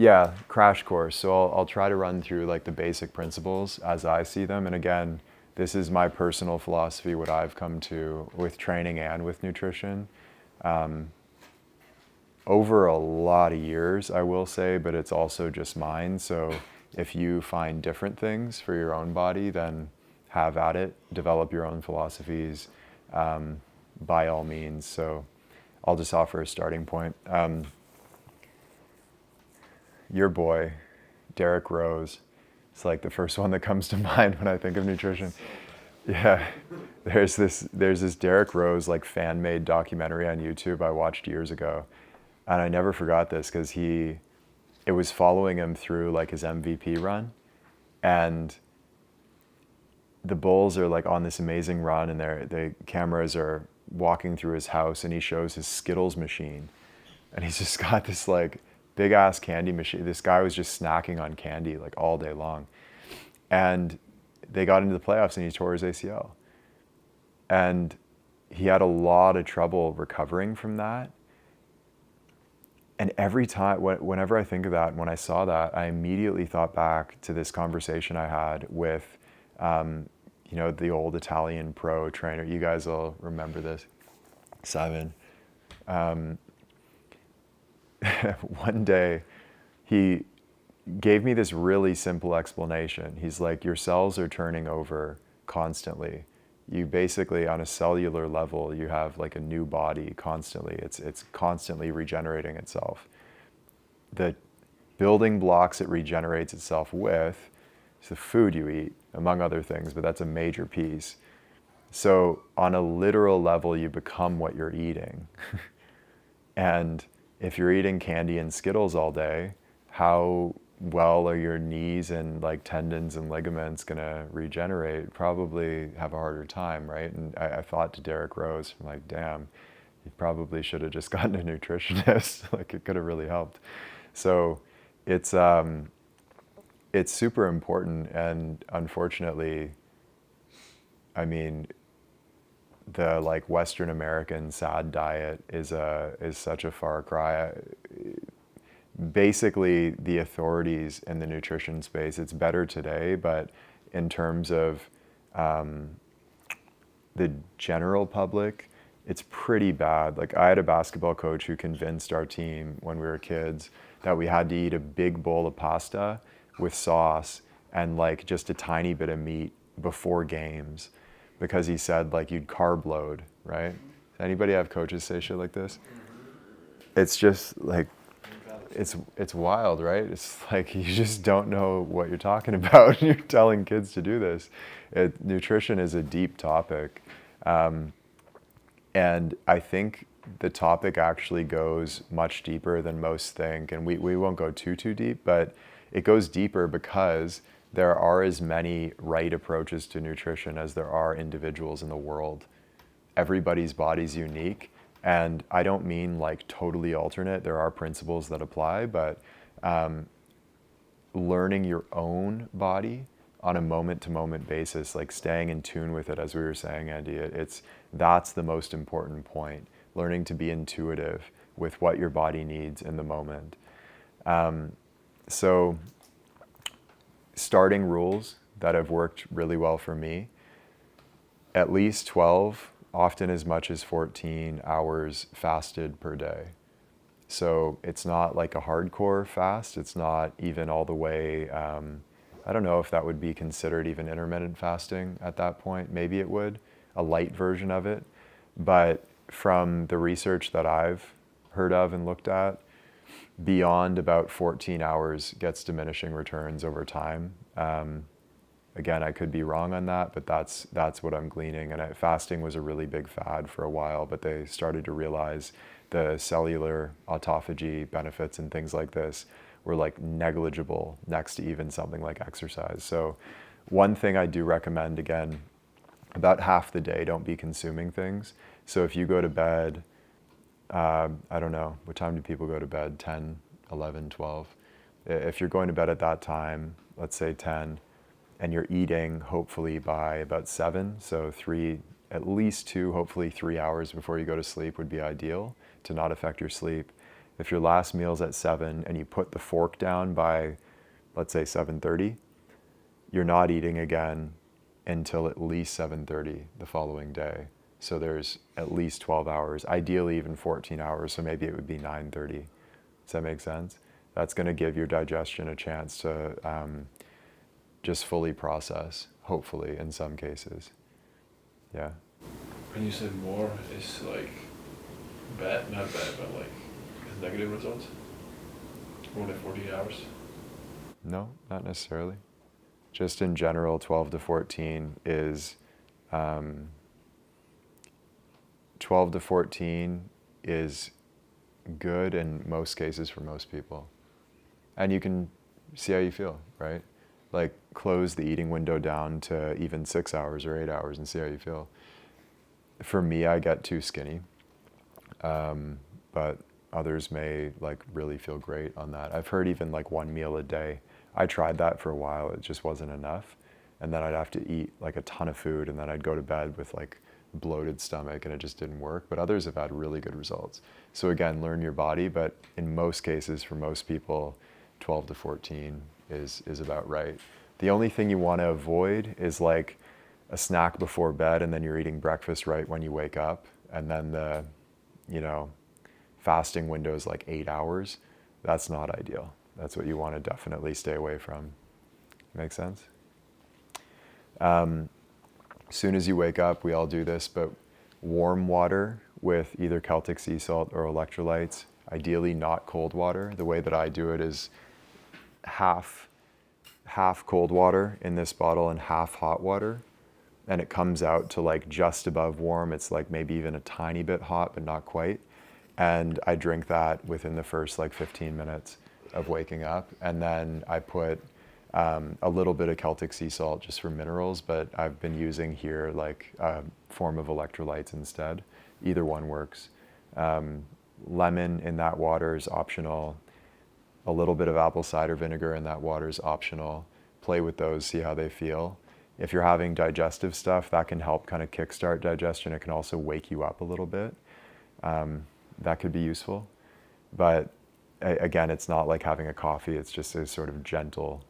Yeah, crash course. So I'll try to run through like the basic principles as I see them. And again, this is my personal philosophy, what I've come to with training and with nutrition. Over a lot of years, I will say, but it's also just mine. So if you find different things for your own body, then have at it, develop your own philosophies, by all means. So I'll just offer a starting point. Your boy, Derek Rose, it's like the first one that comes to mind when I think of nutrition. Yeah, there's this Derek Rose like fan-made documentary on YouTube I watched years ago, and I never forgot this because it was following him through like his MVP run, and the Bulls are like on this amazing run, and the cameras are walking through his house, and he shows his Skittles machine, and he's just got this like big ass candy machine. This guy was just snacking on candy like all day long, and they got into the playoffs and he tore his ACL, and he had a lot of trouble recovering from that. And every time, whenever I think of that, and when I saw that, I immediately thought back to this conversation I had with, the old Italian pro trainer. You guys will remember this, Simon. One day, he gave me this really simple explanation. He's like, your cells are turning over constantly. You basically, on a cellular level, you have like a new body constantly. It's constantly regenerating itself. The building blocks it regenerates itself with is the food you eat, among other things, but that's a major piece. So on a literal level, you become what you're eating. And if you're eating candy and Skittles all day, how well are your knees and like tendons and ligaments gonna regenerate? Probably have a harder time, right? And I thought to Derek Rose, I'm like, damn, you probably should have just gotten a nutritionist. Like it could have really helped. So it's super important, and unfortunately, I mean, the like Western American SAD diet is such a far cry. Basically, the authorities in the nutrition space, it's better today, but in terms of the general public, it's pretty bad. Like I had a basketball coach who convinced our team when we were kids that we had to eat a big bowl of pasta with sauce and like just a tiny bit of meat before games, because he said like you'd carb load, right? Does anybody have coaches say shit like this? It's just like, it's wild, right? It's like you just don't know what you're talking about. You're telling kids to do this. Nutrition is a deep topic. And I think the topic actually goes much deeper than most think. And we won't go too deep, but it goes deeper because there are as many right approaches to nutrition as there are individuals in the world. Everybody's body's unique. And I don't mean like totally alternate. There are principles that apply, but learning your own body on a moment-to-moment basis, like staying in tune with it, as we were saying, Andy, that's the most important point. Learning to be intuitive with what your body needs in the moment. So starting rules that have worked really well for me, at least 12, often as much as 14 hours fasted per day. So it's not like a hardcore fast. It's not even all the way, I don't know if that would be considered even intermittent fasting at that point. Maybe it would, a light version of it. But from the research that I've heard of and looked at, beyond about 14 hours gets diminishing returns over time. Again, I could be wrong on that, but that's what I'm gleaning. And fasting was a really big fad for a while, but they started to realize the cellular autophagy benefits and things like this were like negligible next to even something like exercise. So one thing I do recommend, again, about half the day, don't be consuming things. So if you go to bed, I don't know, what time do people go to bed? 10, 11, 12? If you're going to bed at that time, let's say 10, and you're eating hopefully by about 7, so at least 2, hopefully 3 hours before you go to sleep would be ideal to not affect your sleep. If your last meal's at 7 and you put the fork down by, let's say 7:30, you're not eating again until at least 7:30 the following day. So there's at least 12 hours, ideally even 14 hours, so maybe it would be 9:30. Does that make sense? That's going to give your digestion a chance to just fully process, hopefully, in some cases. Yeah. When you said more is like bad, not bad, but like negative results? More than 48 hours? No, not necessarily. Just in general, 12 to 14 is 12 to 14 is good in most cases for most people. And you can see how you feel, right? Like close the eating window down to even 6 hours or 8 hours and see how you feel. For me, I get too skinny, but others may like really feel great on that. I've heard even like 1 meal a day. I tried that for a while, it just wasn't enough. And then I'd have to eat like a ton of food and then I'd go to bed with like bloated stomach and it just didn't work. But others have had really good results. So again, learn your body, but in most cases, for most people, 12 to 14 is about right. The only thing you want to avoid is like a snack before bed and then you're eating breakfast right when you wake up. And then the, fasting window is like 8 hours. That's not ideal. That's what you want to definitely stay away from. Make sense? Soon as you wake up, we all do this, but warm water with either Celtic sea salt or electrolytes, ideally not cold water. The way that I do it is half cold water in this bottle and half hot water. And it comes out to like just above warm. It's like maybe even a tiny bit hot, but not quite. And I drink that within the first like 15 minutes of waking up. And then I put a little bit of Celtic sea salt just for minerals, but I've been using here like a form of electrolytes instead. Either one works. Lemon in that water is optional. A little bit of apple cider vinegar in that water is optional. Play with those, see how they feel. If you're having digestive stuff, that can help kind of kickstart digestion. It can also wake you up a little bit. That could be useful. But again, it's not like having a coffee. It's just a sort of gentle,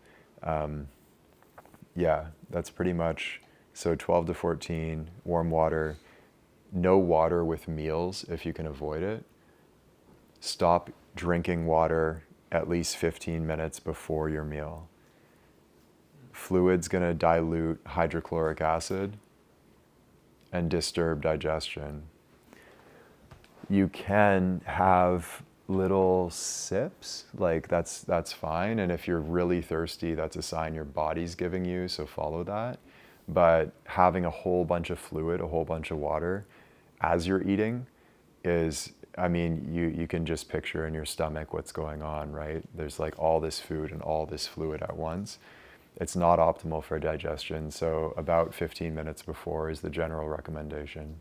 that's pretty much, so 12 to 14, warm water, no water with meals if you can avoid it. Stop drinking water at least 15 minutes before your meal. Fluid's going to dilute hydrochloric acid and disturb digestion. You can have little sips, like that's fine. And if you're really thirsty, that's a sign your body's giving you, so follow that. But having a whole bunch of fluid, a whole bunch of water as you're eating is, you can just picture in your stomach what's going on, right? There's like all this food and all this fluid at once. It's not optimal for digestion, so about 15 minutes before is the general recommendation.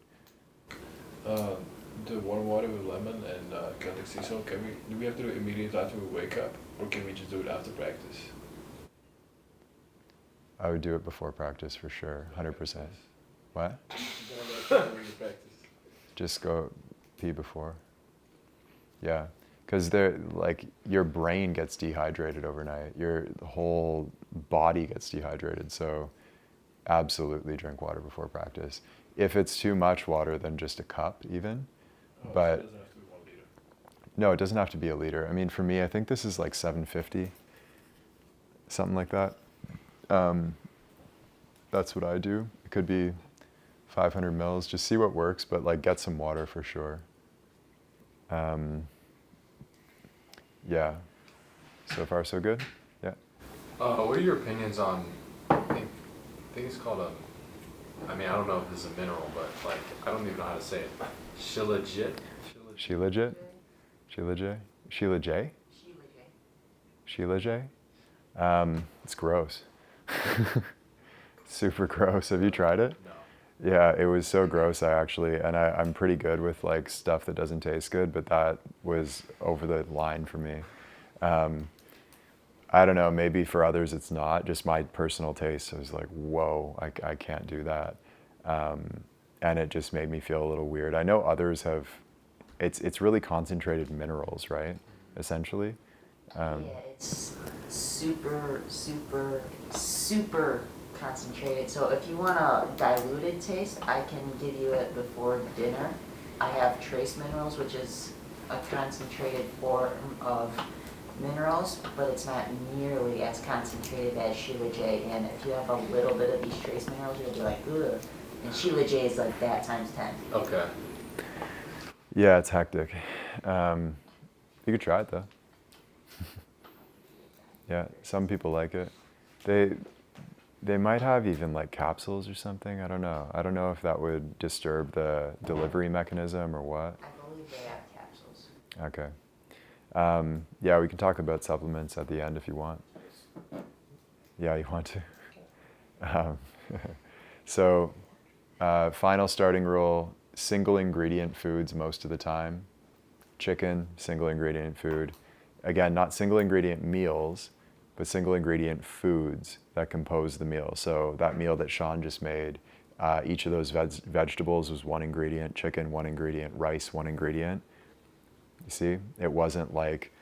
The warm water with lemon and Celtic sea salt, do we have to do it immediately after we wake up, or can we just do it after practice? I would do it before practice for sure, 100%. What? Just go pee before. Yeah, because your brain gets dehydrated overnight. Your whole body gets dehydrated, so absolutely drink water before practice. If it's too much water, then just a cup even. But so it doesn't have to be 1 liter. No, it doesn't have to be a liter. For me, I think this is like 750, something like that. That's what I do. It could be 500 mils. Just see what works, but like get some water for sure. Yeah. So far, so good. Yeah. What are your opinions on? I think it's called I don't know if this is a mineral, but like I don't even know how to say it. Shilajit. Shilajit? Shilajit? Shilajit? It's gross. Super gross. Have you tried it? No. Yeah, it was so gross I'm pretty good with like stuff that doesn't taste good, but that was over the line for me. I don't know, maybe for others it's not, just my personal taste. I was like, whoa, I can't do that. And it just made me feel a little weird. I know others have, it's really concentrated minerals, right? essentially. Yeah, it's super, super, super concentrated. So if you want a diluted taste, I can give you it before dinner. I have trace minerals, which is a concentrated form of minerals, but it's not nearly as concentrated as Shilajit. And if you have a little bit of these trace minerals, you'll be like, ugh. And Shilajit is like that times 10. Okay. Yeah, it's hectic. You could try it though. Yeah, some people like it. They might have even like capsules or something. I don't know. I don't know if that would disturb the delivery mechanism or what. I believe they have capsules. Okay. Yeah, we can talk about supplements at the end if you want. Yeah, you want to? So, final starting rule, single ingredient foods most of the time. Chicken, single ingredient food. Again, not single ingredient meals, but single ingredient foods that compose the meal. So that meal that Sean just made, each of those vegetables was one ingredient, chicken, one ingredient, rice, one ingredient. You see, it wasn't like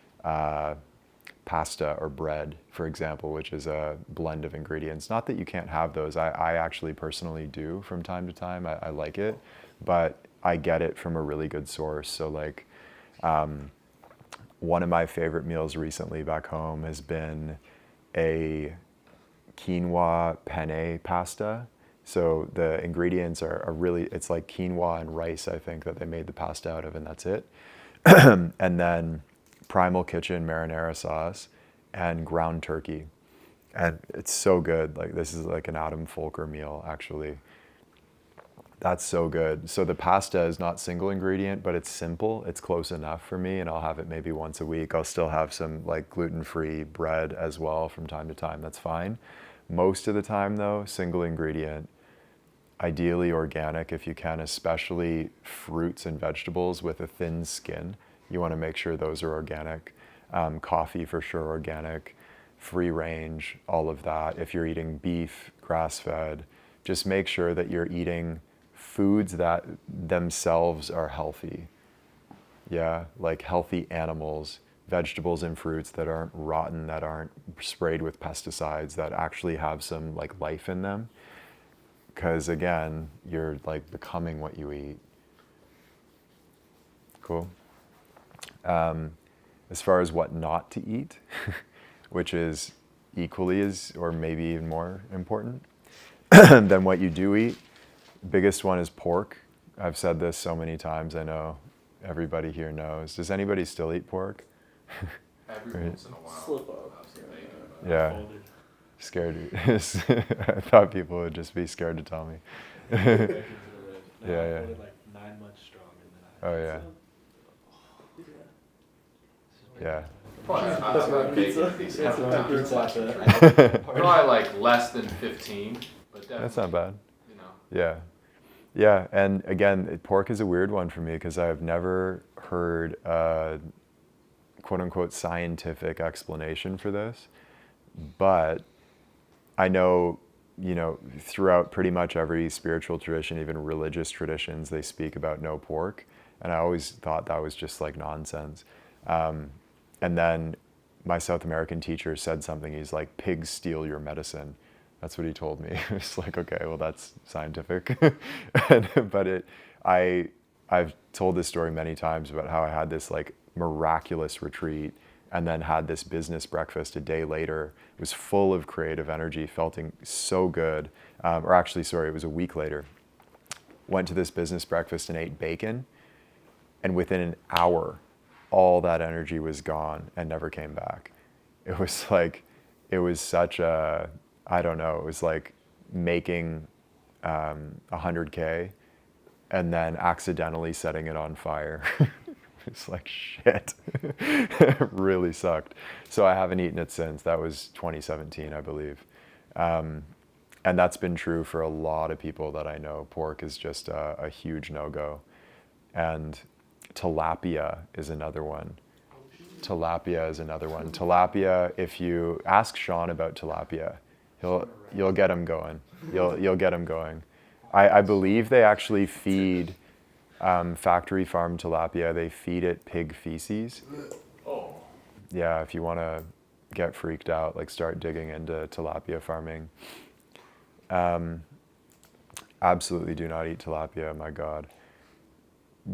pasta or bread, for example, which is a blend of ingredients. Not that you can't have those. I actually personally do from time to time. I like it, but I get it from a really good source. So like, one of my favorite meals recently back home has been a quinoa penne pasta. So the ingredients are really, it's like quinoa and rice, I think, that they made the pasta out of, and that's it. And then Primal Kitchen marinara sauce and ground turkey. And it's so good. Like, this is like an Adam Folker meal, actually. That's so good. So the pasta is not single ingredient, but it's simple. It's close enough for me, and I'll have it maybe once a week. I'll still have some like gluten-free bread as well from time to time. That's fine. Most of the time though, single ingredient, ideally organic if you can, especially fruits and vegetables with a thin skin. You want to make sure those are organic. Coffee for sure organic, free range, all of that. If you're eating beef, grass-fed, just make sure that you're eating foods that themselves are healthy. Yeah, like healthy animals, vegetables and fruits that aren't rotten, that aren't sprayed with pesticides, that actually have some like life in them. Because again, you're like becoming what you eat. Cool. As far as what not to eat, which is equally as, or maybe even more important than what you do eat. Biggest one is pork. I've said this so many times, I know everybody here knows. Does anybody still eat pork? Every once in a while. Slip up. Yeah. Folded. Scared. I thought people would just be scared to tell me. Yeah, yeah. Like 9 months strong, and then Oh yeah. Yeah. Probably like less than 15, but definitely. That's not bad. You know. Yeah. Yeah, and again, pork is a weird one for me because I've never heard a quote-unquote scientific explanation for this. But I know, you know, throughout pretty much every spiritual tradition, even religious traditions, they speak about no pork. And I always thought that was just like nonsense. And then my South American teacher said something. He's like, pigs steal your medicine. That's what he told me. It's like, okay, well, that's scientific. But I've told this story many times about how I had this like miraculous retreat and then had this business breakfast a day later. It was full of creative energy, felt so good. Or actually, sorry, it was a week later. Went to this business breakfast and ate bacon. And within an hour, all that energy was gone and never came back. It was like, it was such a, I don't know, it was like making 100K and then accidentally setting it on fire. It's like, shit. It really sucked. So I haven't eaten it since. That was 2017, I believe. And that's been true for a lot of people that I know. Pork is just a huge no-go. And tilapia is another one. Tilapia is another one. Tilapia, if you ask Sean about tilapia, you'll get him going. You'll get him going. I believe they actually feed factory farm tilapia. They feed it pig feces. yeah, if you want to get freaked out, like start digging into tilapia farming. Absolutely do not eat tilapia, my God.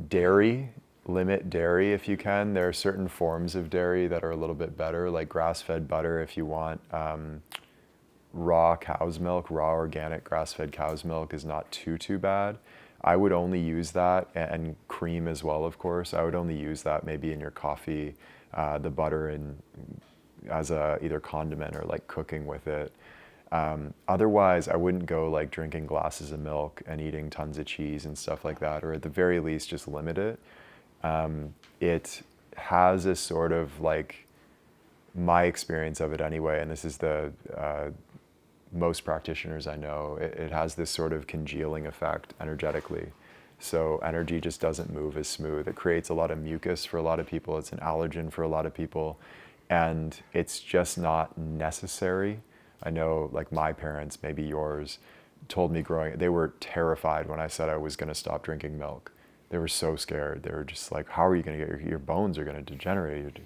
Dairy, limit dairy if you can. There are certain forms of dairy that are a little bit better, like grass-fed butter if you want. Raw cow's milk, raw organic grass-fed cow's milk is not too bad. I would only use that, and cream as well, of course. I would only use that maybe in your coffee, the butter in, as a either condiment or like cooking with it. Otherwise, I wouldn't go like drinking glasses of milk and eating tons of cheese and stuff like that, or at the very least, just limit it. It has a sort of like, my experience of it anyway, and this is the most practitioners I know, it has this sort of congealing effect energetically. So energy just doesn't move as smooth. It creates a lot of mucus for a lot of people. It's an allergen for a lot of people. And it's just not necessary. I know like my parents, maybe yours, told me they were terrified when I said I was gonna stop drinking milk. They were so scared. They were just like, how are you gonna get, your bones are gonna degenerate.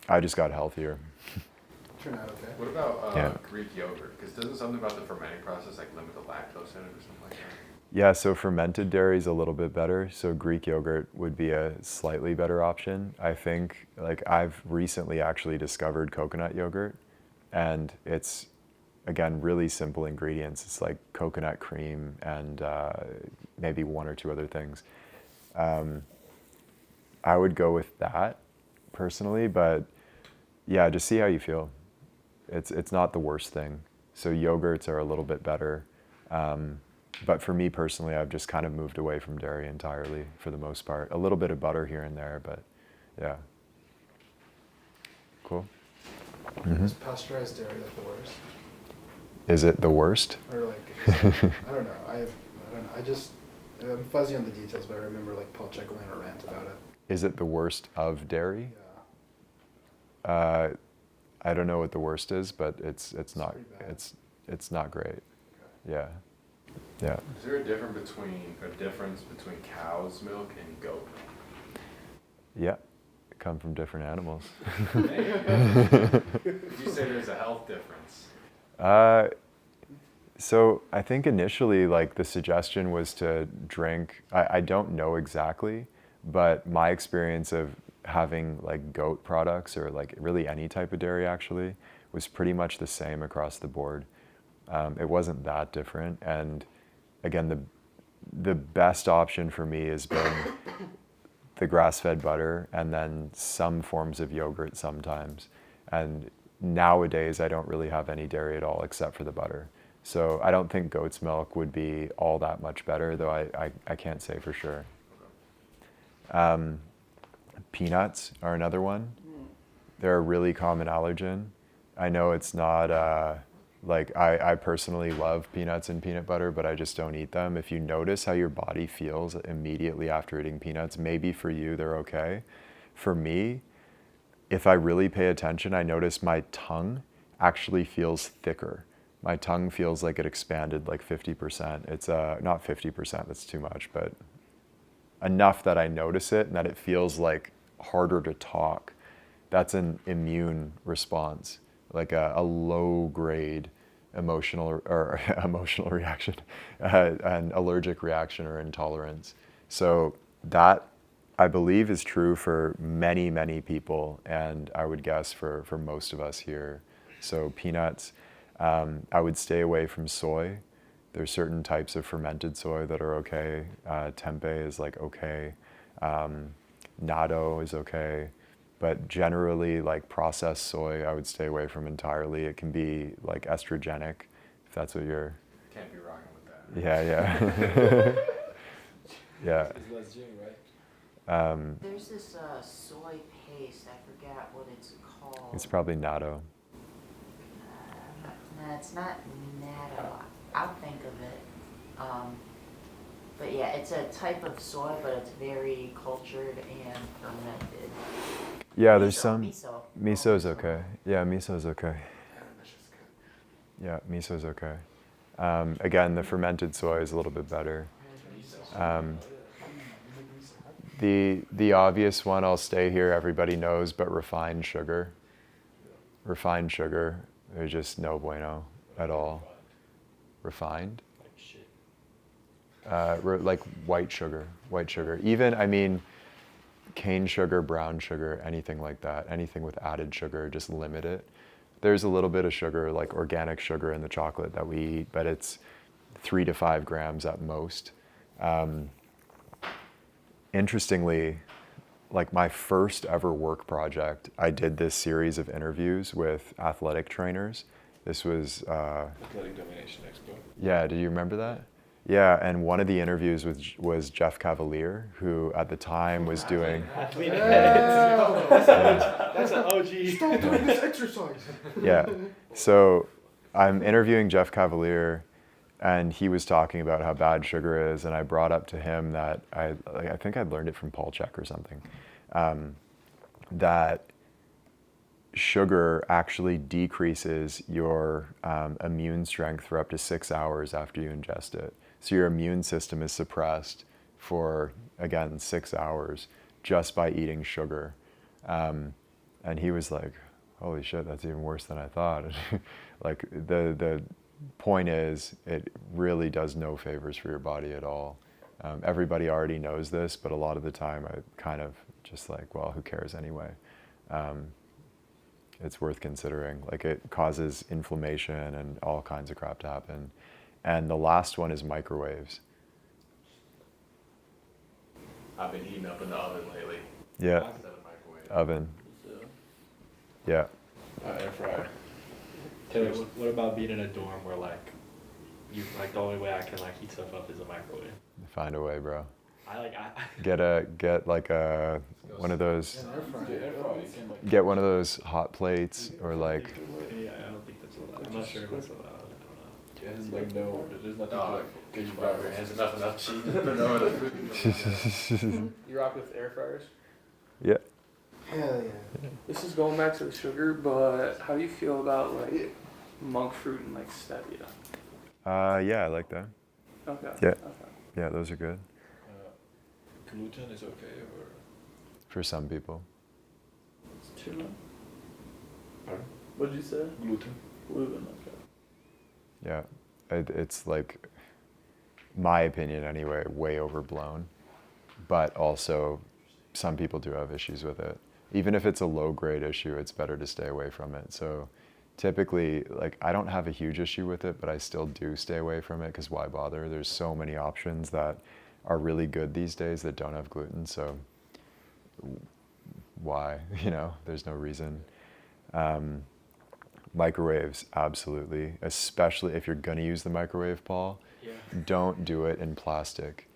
I just got healthier. Turned out okay. What about Yeah. Greek yogurt? Because doesn't something about the fermenting process like limit the lactose in it or something like that? Yeah, so fermented dairy is a little bit better. So Greek yogurt would be a slightly better option. I think, like, I've recently actually discovered coconut yogurt, and it's, again, really simple ingredients. It's like coconut cream and maybe one or two other things. I would go with that personally, but yeah, just see how you feel. It's not the worst thing. So yogurts are a little bit better. But for me personally, I've just kind of moved away from dairy entirely for the most part. A little bit of butter here and there, but yeah. Cool. Is pasteurized dairy like the worst? Is it the worst? Or like, I don't know. I don't know. I'm fuzzy on the details, but I remember like Paul Check going on a rant about it. Is it the worst of dairy? Yeah. I don't know what the worst is, but it's not pretty bad. it's not great. Okay. Yeah. Yeah. Is there a difference between cow's milk and goat milk? Yeah. Come from different animals. Would you say there's a health difference? So I think initially, like, the suggestion was to drink, I don't know exactly, but my experience of having like goat products or like really any type of dairy actually was pretty much the same across the board. It wasn't that different. And again, the best option for me has been the grass-fed butter and then some forms of yogurt sometimes. And nowadays I don't really have any dairy at all except for the butter. So I don't think goat's milk would be all that much better, though I can't say for sure. Peanuts are another one. They're a really common allergen. I know it's not, like, I personally love peanuts and peanut butter, but I just don't eat them. If you notice how your body feels immediately after eating peanuts, maybe for you they're okay. For me, if I really pay attention, I notice my tongue actually feels thicker. My tongue feels like it expanded like 50%. It's not 50%, that's too much, but enough that I notice it and that it feels like harder to talk. That's an immune response, like a low grade emotional or emotional reaction, an allergic reaction or intolerance. So that, I believe, is true for many, many people, and I would guess for most of us here. So peanuts, I would stay away from soy. There's certain types of fermented soy that are okay. Tempeh is like okay. Natto is okay. But generally, like processed soy, I would stay away from entirely. It can be like estrogenic, if that's what you're... Can't be rocking with that. Yeah, yeah. Yeah. It's less June, right? There's this soy paste, I forgot what it's called. It's probably natto. No, it's not natto. I'll think of it. But yeah, it's a type of soy, but it's very cultured and fermented. Yeah, there's Miso, some... miso. Miso's okay. Yeah, miso's okay. That's just good. Yeah, miso's okay. Again, the fermented soy is a little bit better. The obvious one, I'll stay here, everybody knows, but refined sugar. Refined sugar, there's just no bueno at all. Refined? Like shit. Like white sugar. Even, I mean, cane sugar, brown sugar, anything like that, anything with added sugar, just limit it. There's a little bit of sugar, like organic sugar in the chocolate that we eat, but it's 3 to 5 grams at most. Interestingly, like my first ever work project, I did this series of interviews with athletic trainers. This was, Athletic Domination Expo. yeah, do you remember that? Yeah, and one of the interviews was Jeff Cavalier, who at the time was doing, That's an OG. Stop doing this exercise. yeah. So I'm interviewing Jeff Cavalier, and he was talking about how bad sugar is, and I brought up to him that I think I'd learned it from Paul Chek or something, that sugar actually decreases your immune strength for up to 6 hours after you ingest it. So your immune system is suppressed for, again, 6 hours just by eating sugar. And he was like, holy shit, that's even worse than I thought. Like the point is, it really does no favors for your body at all. Everybody already knows this, but a lot of the time I kind of just like, well, who cares anyway? It's worth considering. Like it causes inflammation and all kinds of crap to happen. And the last one is microwaves. I've been heating up in the oven lately. Yeah, Instead of microwave. oven. Yeah. Air fryer. Taylor, what about being in a dorm where like you like the only way I can like heat stuff up is a microwave? Find a way, bro. I Get like a one of those. The air fryer, you can like. Get one of those hot plates or like. Yeah, I don't think that's allowed. I'm not sure if that's allowed. Yeah, it's like no, there's nothing No, to get you bro, back. there's enough cheese. No, You rock with air fryers? Yeah. Hell yeah. This is going back to the sugar, but how do you feel about like monk fruit and like stevia? Yeah, I like that. Okay. Yeah. Okay. Yeah, those are good Gluten is okay, or for some people. It's too much. pardon? What'd you say? Gluten. Gluten. Okay. Yeah, it's like, my opinion anyway, way overblown. But also, some people do have issues with it. Even if it's a low grade issue, it's better to stay away from it. So typically, like, I don't have a huge issue with it, but I still do stay away from it because why bother? There's so many options that are really good these days that don't have gluten. So why? You know, there's no reason. Microwaves, absolutely. Especially if you're gonna use the microwave, Paul, Yeah. don't do it in plastic.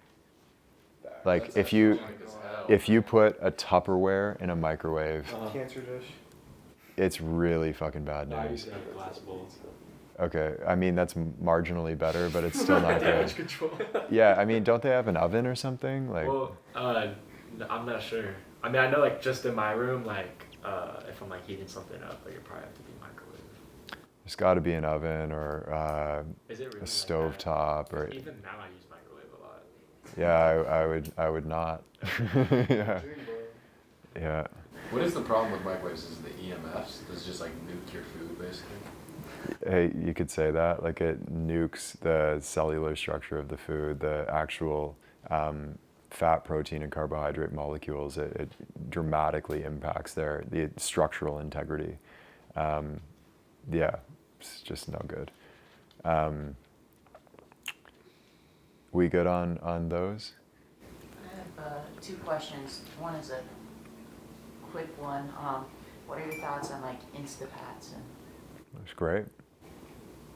Like That's if you annoying as hell. if you put a Tupperware in a microwave, Cancer dish. it's really fucking bad No, I news. use glass bowls. Okay, I mean that's marginally better, but it's still not Damage good. control. Yeah, I mean, don't they have an oven or something? Like, Well, I'm not sure. I mean, I know like just in my room, like if I'm like heating something up, like it probably have to be microwave. there's got to be an oven or Is it really a like stove that? top or. Even now I use microwave a lot. Yeah, I would not. Yeah, Dream, bro. yeah. What is the problem with microwaves? Is it the EMFs? Does it just like nuke your food basically? Hey, you could say that. Like it nukes the cellular structure of the food, the actual fat, protein, and carbohydrate molecules. It dramatically impacts the structural integrity. Yeah, it's just no good. We good on those? I have 2 questions. One is a quick one. What are your thoughts on like Instapats That's great.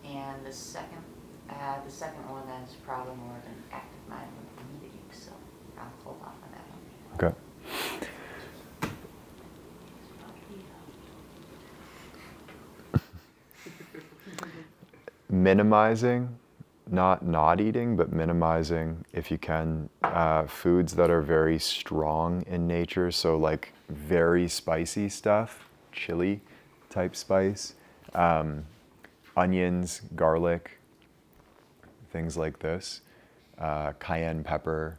and the second one is probably more of an active mind with me to use, so I'll hold off on that one. Okay. Minimizing, not eating, but minimizing, if you can, foods that are very strong in nature. So like very spicy stuff, chili type spice, onions, garlic, things like this, cayenne pepper.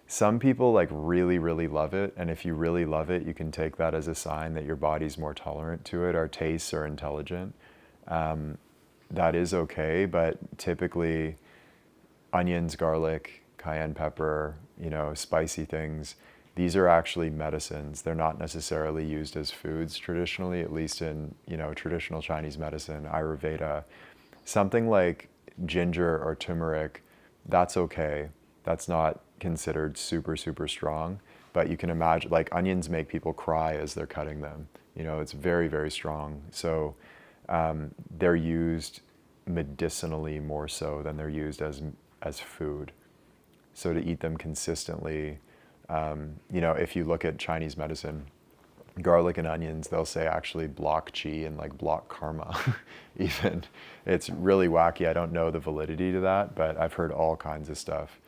Some people like really, really love it. And if you really love it, you can take that as a sign that your body's more tolerant to it. Our tastes are intelligent. That is okay, but typically onions, garlic, cayenne pepper, spicy things, these are actually medicines. They're not necessarily used as foods traditionally, at least in, traditional Chinese medicine, Ayurveda. Something like ginger or turmeric, that's okay. That's not considered super, super strong, but you can imagine, like, onions make people cry as they're cutting them. It's very, very strong. So they're used medicinally more so than they're used as food. So to eat them consistently, if you look at Chinese medicine, garlic and onions, they'll say actually block qi and like block karma even. It's really wacky. I don't know the validity to that, but I've heard all kinds of stuff.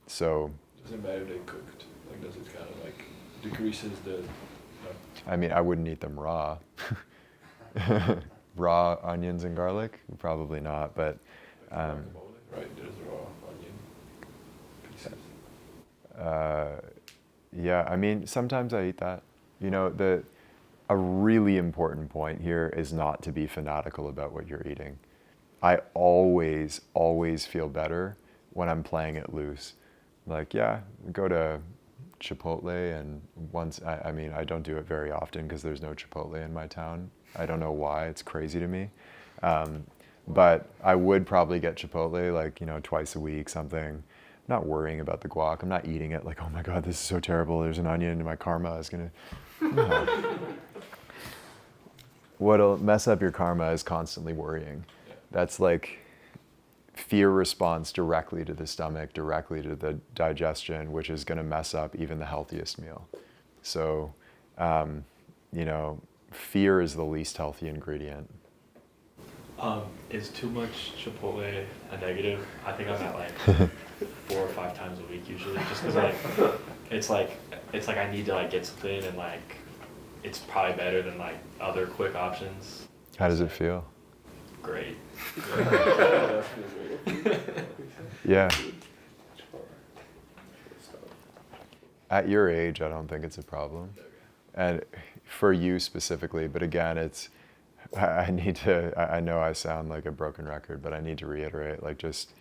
So Does it matter if they cooked? Like, does it kind of like decreases the? I mean, I wouldn't eat them raw. Raw onions and garlic? Probably not, but Right, there's raw onion pieces. yeah, I mean, sometimes I eat that. A really important point here is not to be fanatical about what you're eating. I always, always feel better when I'm playing it loose. Like, yeah, go to Chipotle, and once, I mean, I don't do it very often because there's no Chipotle in my town. I don't know why, it's crazy to me. But I would probably get Chipotle like, twice a week, something. I'm not worrying about the guac. I'm not eating it like, oh my God, this is so terrible. There's an onion and my karma is gonna. No. What'll mess up your karma is constantly worrying. That's like fear response directly to the stomach, directly to the digestion, which is going to mess up even the healthiest meal. So, fear is the least healthy ingredient. Is too much Chipotle a negative? I think I'm at like 4 or 5 times a week usually, just because it's like I need to like get something, and like it's probably better than like other quick options. How does it feel? Great. Yeah. At your age, I don't think it's a problem. And for you specifically, but again, I know I sound like a broken record, but I need to reiterate, like, just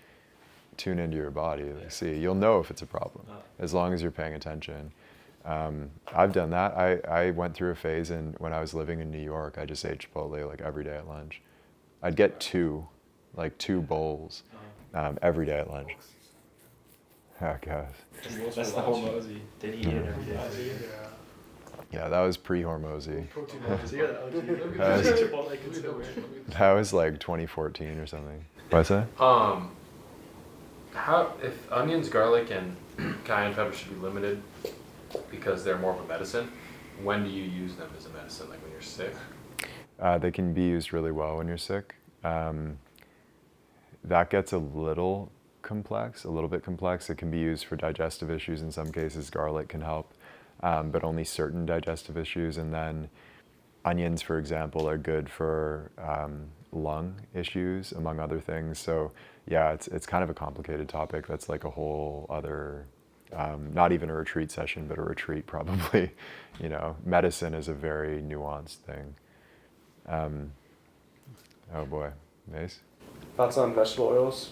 tune into your body. Like, see, you'll know if it's a problem, as long as you're paying attention. I've done that. I went through a phase when I was living in New York, I just ate Chipotle like every day at lunch. I'd get two bowls every day at lunch. Oh, God. That's the whole Mosey. Didn't eat it every day. Yeah, that was pre-Hormozy. So you're the OG. That was- Chipotle consumer. That was like 2014 or something. What's that? How, if onions, garlic, and cayenne pepper should be limited because they're more of a medicine, when do you use them as a medicine? Like when you're sick? They can be used really well when you're sick. That gets a little bit complex. It can be used for digestive issues in some cases. Garlic can help, but only certain digestive issues. And then onions, for example, are good for lung issues, among other things. So yeah, it's kind of a complicated topic. That's like a whole other, not even a retreat session, but a retreat probably. Medicine is a very nuanced thing. Oh boy, Mace? Thoughts on vegetable oils?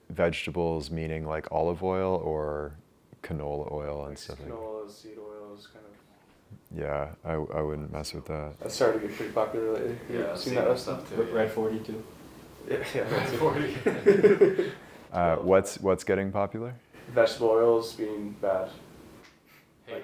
Vegetables meaning like olive oil or canola oil and Like stuff like canola, seed oils, kind of. that. Yeah, I wouldn't mess with that. That started to get pretty popular lately. Yeah, Seen that stuff too. Red 42. Yeah, Red 40. What's getting popular? Vegetable oils being bad.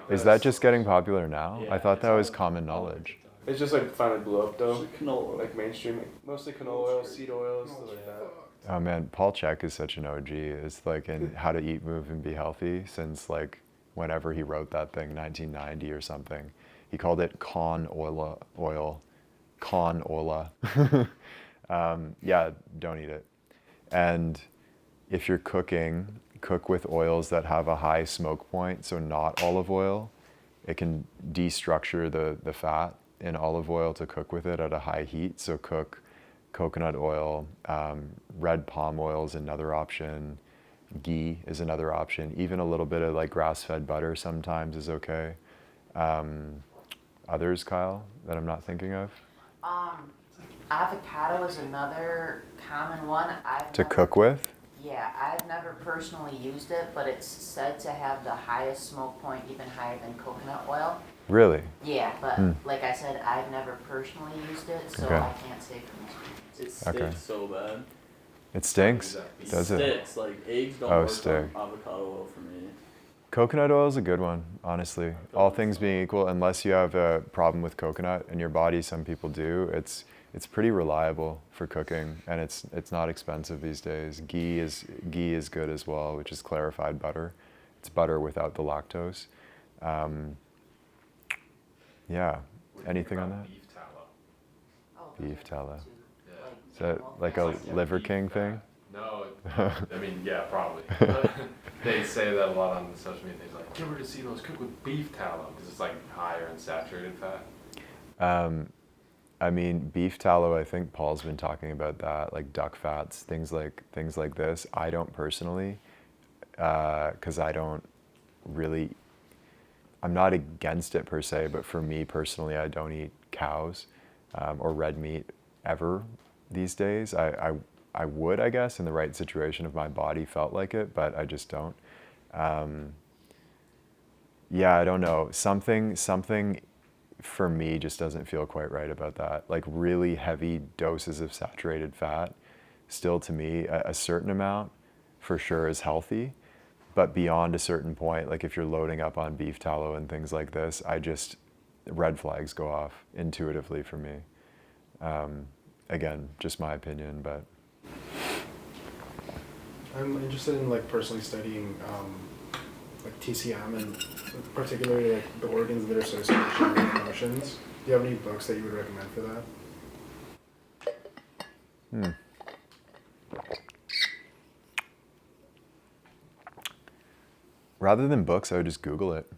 Is that just getting popular now? Yeah, I thought that it's was common knowledge. It's just like finally blew up though. Canola. Like mainstream, like, mostly canola oil, seed oils, stuff like that. Oh man, Paul Chek is such an OG. It's like in How to Eat, Move, and Be Healthy since like whenever he wrote that thing, 1990 or something. He called it con oil. Yeah, don't eat it. And if you're cooking, cook with oils that have a high smoke point, so not olive oil. It can destructure the fat in olive oil to cook with it at a high heat. So cook coconut oil, red palm oil is another option. Ghee is another option. Even a little bit of like grass-fed butter sometimes is okay. Others, Kyle, that I'm not thinking of? Avocado is another common one. To cook with? Yeah, I've never personally used it, but it's said to have the highest smoke point, even higher than coconut oil. Really? Yeah, but like I said, I've never personally used it, so Okay. I can't say for most. It stinks Okay. so bad. It stinks? Exactly. Does it? Sticks. Like eggs don't Oh, work stick. on avocado oil for me. Coconut oil is a good one, honestly. All things being equal, unless you have a problem with coconut in your body, some people do. It's pretty reliable for cooking, and it's not expensive these days. Ghee is good as well, which is clarified butter. It's butter without the lactose. Yeah. What do you Anything think on about that? Beef tallow. Oh, Beef those are tallow. good too. Yeah. Is that like a It's Liver beef King fat. thing? No, I mean, yeah, probably. They say that a lot on the social media. They're like, give her casinos cook with beef tallow because it's like higher in saturated fat. I mean, beef tallow, I think Paul's been talking about that, like duck fats, things like this. I don't personally, because I don't really, I'm not against it per se, but for me personally, I don't eat cows or red meat ever these days. I would, I guess, in the right situation if my body felt like it, but I just don't. Yeah, I don't know. Something for me just doesn't feel quite right about that. Like really heavy doses of saturated fat, still to me, a certain amount for sure is healthy, but beyond a certain point, like if you're loading up on beef tallow and things like this, red flags go off intuitively for me. Again, just my opinion, but. I'm interested in like personally studying like TCM and particularly like the organs that are associated with emotions. Do you have any books that you would recommend for that? Rather than books, I would just Google it.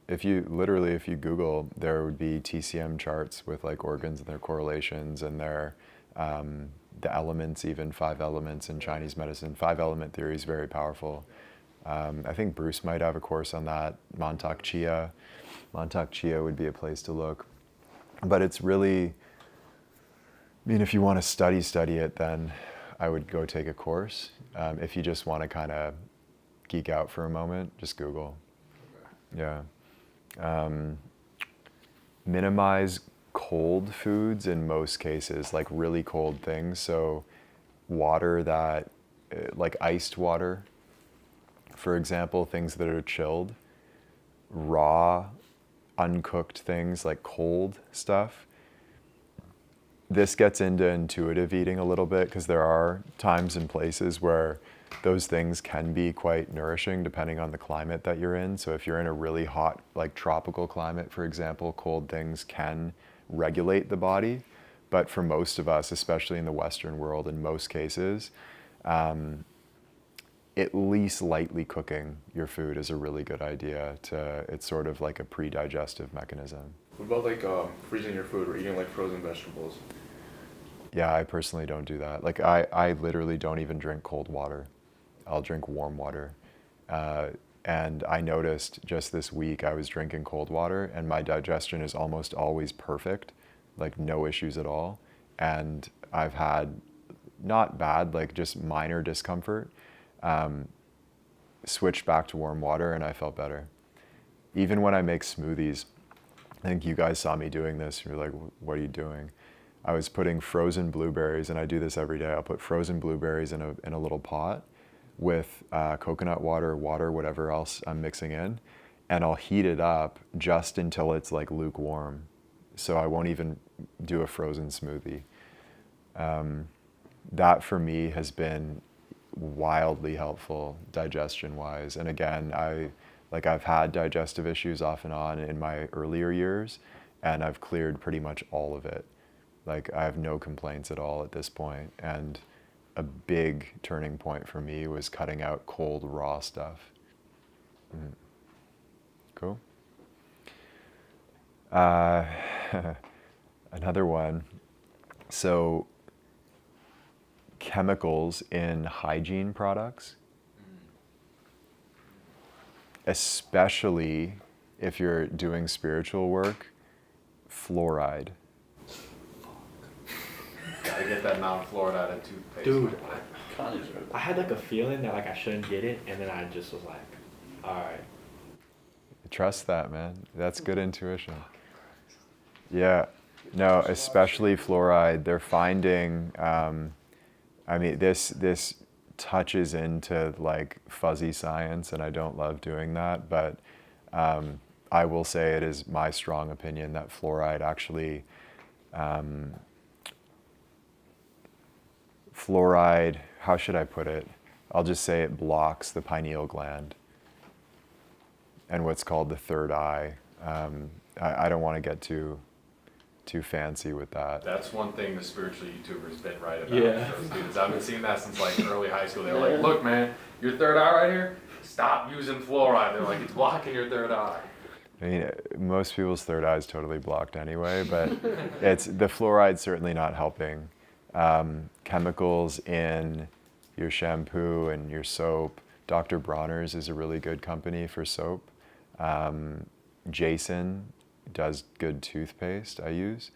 If you Google, there would be TCM charts with like organs and their correlations and their the elements, even 5 elements in Chinese medicine. 5-element theory is very powerful. I think Bruce might have a course on that. Montauk Chia would be a place to look. But it's really, I mean, if you want to study it, then I would go take a course. If you just want to kind of geek out for a moment, just Google. Yeah. Minimize cold foods in most cases, like really cold things. So water that, like iced water, for example, things that are chilled, raw, uncooked things like cold stuff. This gets into intuitive eating a little bit because there are times and places where those things can be quite nourishing depending on the climate that you're in. So if you're in a really hot, like tropical climate, for example, cold things can regulate the body. But for most of us, especially in the Western world, in most cases, at least lightly cooking your food is a really good idea. It's sort of like a pre-digestive mechanism. What about like freezing your food or eating like frozen vegetables? Yeah, I personally don't do that. Like I literally don't even drink cold water. I'll drink warm water. And I noticed just this week I was drinking cold water and my digestion is almost always perfect, like no issues at all. And I've had not bad, like just minor discomfort. Switched back to warm water and I felt better. Even when I make smoothies, I think you guys saw me doing this. You're like, what are you doing? I was putting frozen blueberries, and I do this every day. I'll put frozen blueberries in a little pot with coconut water, whatever else I'm mixing in, and I'll heat it up just until it's like lukewarm. So I won't even do a frozen smoothie. That for me has been wildly helpful digestion-wise. And again, I've had digestive issues off and on in my earlier years, and I've cleared pretty much all of it. Like I have no complaints at all at this point. And a big turning point for me was cutting out cold, raw stuff. Cool. Another one. So chemicals in hygiene products especially if you're doing spiritual work, fluoride. Gotta get that non-fluoridated toothpaste. Dude, Connie's I had like a feeling that like I shouldn't get it, and then I just was like, all right. Trust that, man. That's good intuition. Yeah. No, especially fluoride. They're finding, I mean, this touches into like fuzzy science, and I don't love doing that, but I will say it is my strong opinion that fluoride actually, fluoride, how should I put it? I'll just say it blocks the pineal gland and what's called the third eye. I don't want to get too fancy with that. That's one thing the spiritual YouTubers been right about. Yeah. Those dudes. I've been seeing that since like early high school. They were like, look, man, your third eye right here, stop using fluoride. They're like, it's blocking your third eye. I mean, most people's third eye is totally blocked anyway, but it's the fluoride's certainly not helping. Chemicals in your shampoo and your soap. Dr. Bronner's is a really good company for soap. Jason does good toothpaste I use.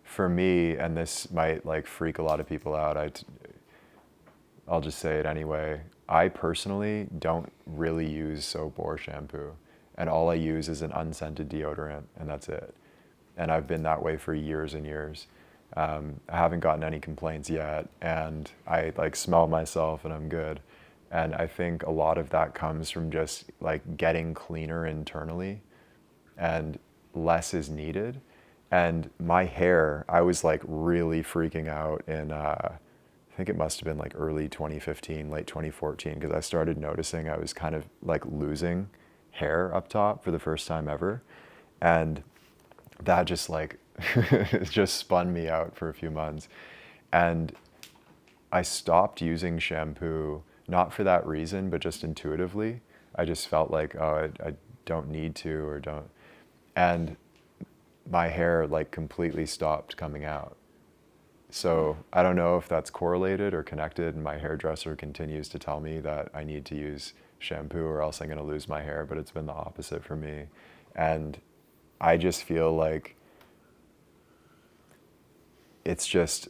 For me, and this might like freak a lot of people out, I'll just say it anyway. I personally don't really use soap or shampoo, and all I use is an unscented deodorant, and that's it. And I've been that way for years and years. I haven't gotten any complaints yet, and I like smell myself and I'm good. And I think a lot of that comes from just like getting cleaner internally, and less is needed. And my hair, I was like really freaking out in, I think it must have been like early 2015, late 2014, because I started noticing I was kind of like losing hair up top for the first time ever. And that just like, just spun me out for a few months. And I stopped using shampoo, not for that reason, but just intuitively. I just felt like, oh, I don't need to or don't. And my hair like completely stopped coming out. So I don't know if that's correlated or connected, and my hairdresser continues to tell me that I need to use shampoo or else I'm gonna lose my hair, but it's been the opposite for me. And I just feel like it's just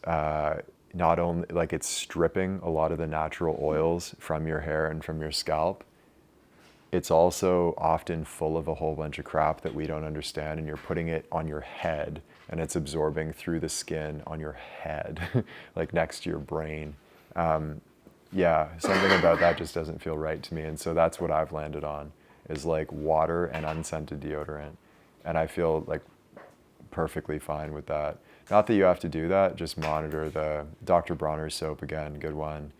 not only like it's stripping a lot of the natural oils from your hair and from your scalp, it's also often full of a whole bunch of crap that we don't understand, and you're putting it on your head and it's absorbing through the skin on your head, like next to your brain. Yeah, something about that just doesn't feel right to me. And so that's what I've landed on, is like water and unscented deodorant. And I feel like perfectly fine with that. Not that you have to do that, just monitor the Dr. Bronner's soap again, good one.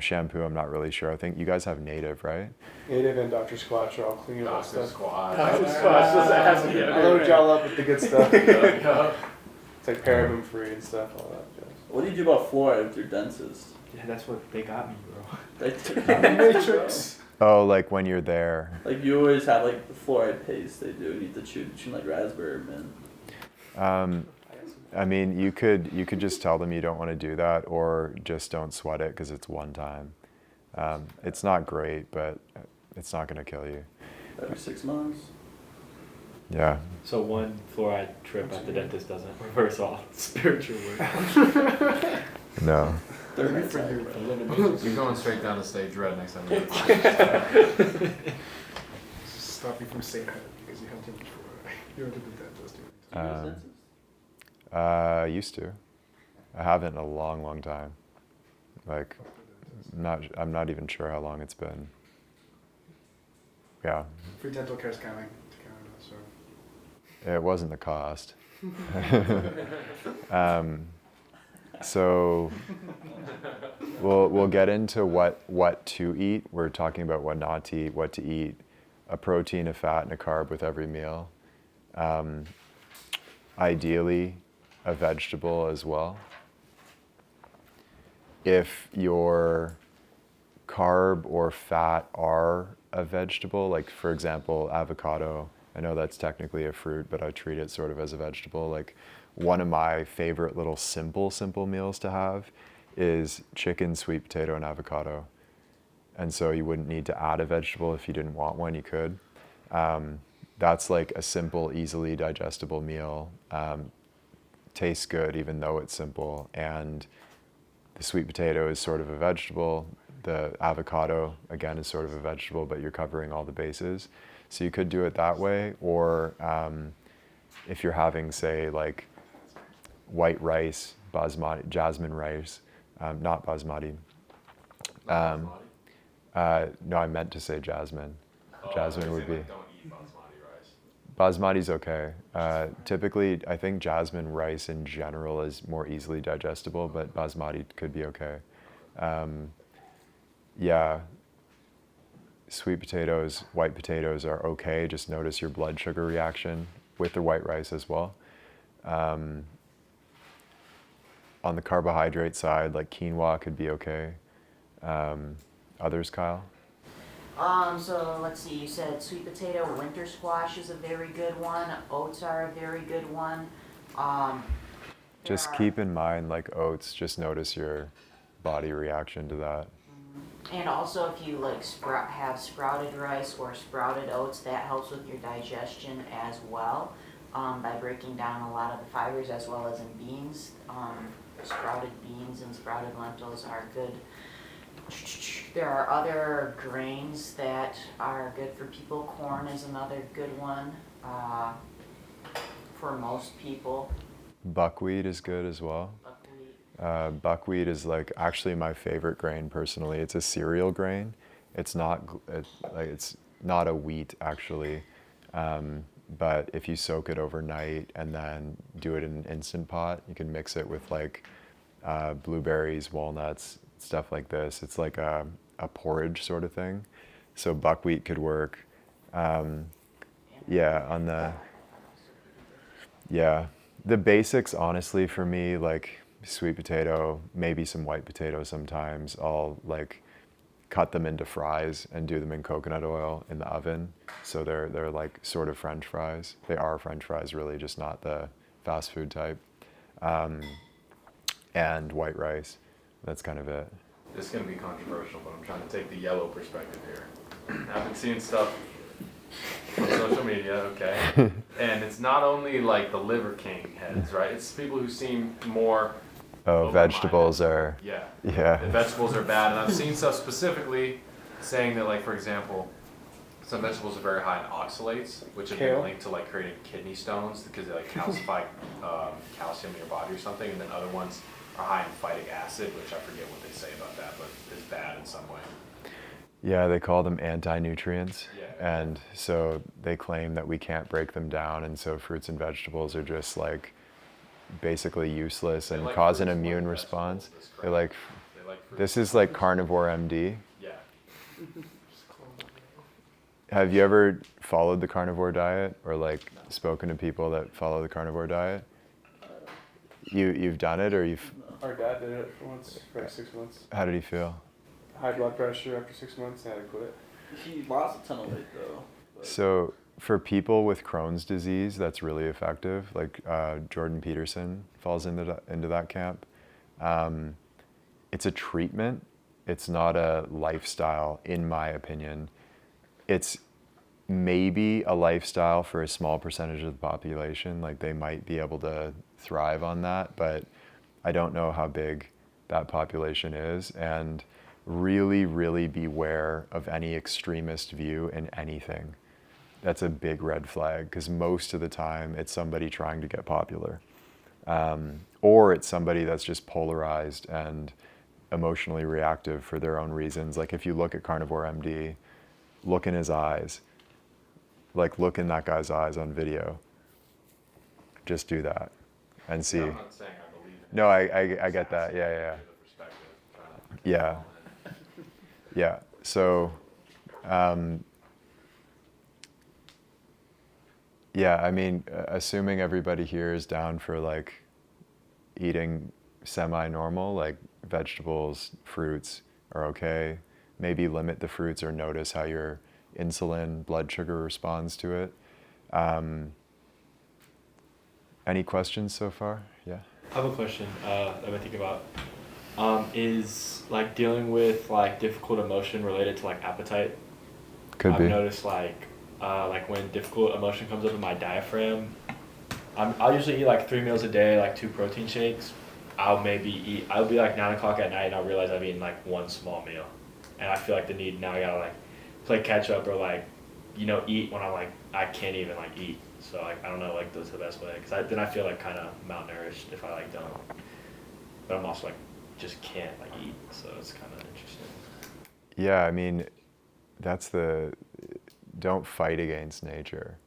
Shampoo, I'm not really sure. I think you guys have Native, right? Native and Dr. Squatch are all clean about Dr. stuff. Squad. Dr. Squatch does ask me. I load y'all up with the good stuff. It's like paraben free and stuff, all that jazz. What do you do about fluoride with your dentist? Yeah, that's what they got me, bro. They take Matrix. Oh, like when you're there. Like you always have like the fluoride paste they do. You need to chew like raspberry mint. I mean, you could just tell them you don't want to do that, or just don't sweat it because it's one time. It's not great, but it's not going to kill you. Every 6 months. Yeah. So one fluoride trip at the dentist doesn't reverse all spiritual work. No. They're You're going straight down to stage red next time. You Stop you from saying that because you have too much fluoride. You don't do that, those two. Used to. I haven't in a long, long time. Like, I'm not even sure how long it's been. Yeah. Free dental care's coming to Canada, so. It wasn't the cost. So we'll get into what to eat. We're talking about what not to eat, what to eat, a protein, a fat, and a carb with every meal. Ideally, a vegetable as well. If your carb or fat are a vegetable, like for example, avocado, I know that's technically a fruit, but I treat it sort of as a vegetable. Like one of my favorite little simple meals to have is chicken, sweet potato, and avocado. and so you wouldn't need to add a vegetable. If you didn't want one, you could. That's like a simple, easily digestible meal. Tastes good even though it's simple, and the sweet potato is sort of a vegetable. The avocado, again, is sort of a vegetable, but you're covering all the bases. So you could do it that way, or if you're having, say, like white rice, basmati, jasmine rice, not basmati. No, I meant to say jasmine. Jasmine would be. Like, don't eat basmati rice. Basmati's okay. Typically, I think jasmine rice in general is more easily digestible, but basmati could be okay. Yeah, sweet potatoes, white potatoes are okay. Just notice your blood sugar reaction with the white rice as well. On the carbohydrate side, like quinoa could be okay. Others, Kyle? So let's see, you said sweet potato, winter squash is a very good one, oats are a very good one. Just keep in mind, like oats, just notice your body reaction to that. And also if you like have sprouted rice or sprouted oats, that helps with your digestion as well, by breaking down a lot of the fibers, as well as in beans. Sprouted beans and sprouted lentils are good. There are other grains that are good for people. Corn is another good one for most people. Buckwheat is good as well. Buckwheat is like actually my favorite grain personally. It's a cereal grain. It's not it's not a wheat actually, but if you soak it overnight and then do it in an Instant Pot, you can mix it with like blueberries, walnuts, stuff like this. It's like a porridge sort of thing. So buckwheat could work. The basics honestly for me, like sweet potato, maybe some white potato sometimes. I'll like cut them into fries and do them in coconut oil in the oven. So they're like sort of French fries. They are French fries really, just not the fast food type. And white rice. That's kind of it. This is going to be controversial, but I'm trying to take the yellow perspective here. I've been seeing stuff on social media, okay? And it's not only like the Liver King heads, right? It's people who seem more vegetables are... Yeah. Yeah. The vegetables are bad. And I've seen stuff specifically saying that, like, for example, some vegetables are very high in oxalates, which have been linked to like creating kidney stones because they like calcify calcium in your body or something. And then other ones are high in phytic acid, which I forget what they say about that, but is bad in some way. Yeah, they call them anti-nutrients. Yeah. And so they claim that we can't break them down, and so fruits and vegetables are just like basically useless and like cause an fruits, immune like response. vegetables, They like, They like fruits. this is like carnivore MD. Yeah. Have you ever followed the carnivore diet or like spoken to people that follow the carnivore diet? You've done it, or you've... Our dad did it for once, for like 6 months. How did he feel? High blood pressure after 6 months, and I had to quit. He lost a ton of weight though. But So for people with Crohn's disease, that's really effective. Like Jordan Peterson falls into that camp. It's a treatment. It's not a lifestyle, in my opinion. It's maybe a lifestyle for a small percentage of the population. Like they might be able to thrive on that, but I don't know how big that population is. And really, really beware of any extremist view in anything. That's a big red flag, because most of the time it's somebody trying to get popular. Or it's somebody that's just polarized and emotionally reactive for their own reasons. Like if you look at Carnivore MD, look in his eyes. Like look in that guy's eyes on video. Just do that and see. I'm not saying I believe in No, it. I get that. Yeah, yeah. The perspective, trying to Yeah. Yeah. So, yeah, I mean, assuming everybody here is down for like eating semi-normal, like vegetables, fruits are okay. Maybe limit the fruits or notice how your insulin, blood sugar responds to it. Any questions so far? Yeah. I have a question I've been thinking about. is like dealing with like difficult emotion related to like appetite. Could be. I've noticed like when difficult emotion comes up in my diaphragm, I'll usually eat like 3 meals a day, like 2 protein shakes. I'll be like 9 o'clock at night and I'll realize I've eaten like 1 small meal. And I feel like the need, now I gotta like play catch up or like, eat when I'm like, I can't even like eat. So like, I don't know, like that's the best way. Cause then I feel like kind of malnourished if I like don't. But I'm also like, just can't like eat. So it's kind of interesting. Yeah, I mean, don't fight against nature.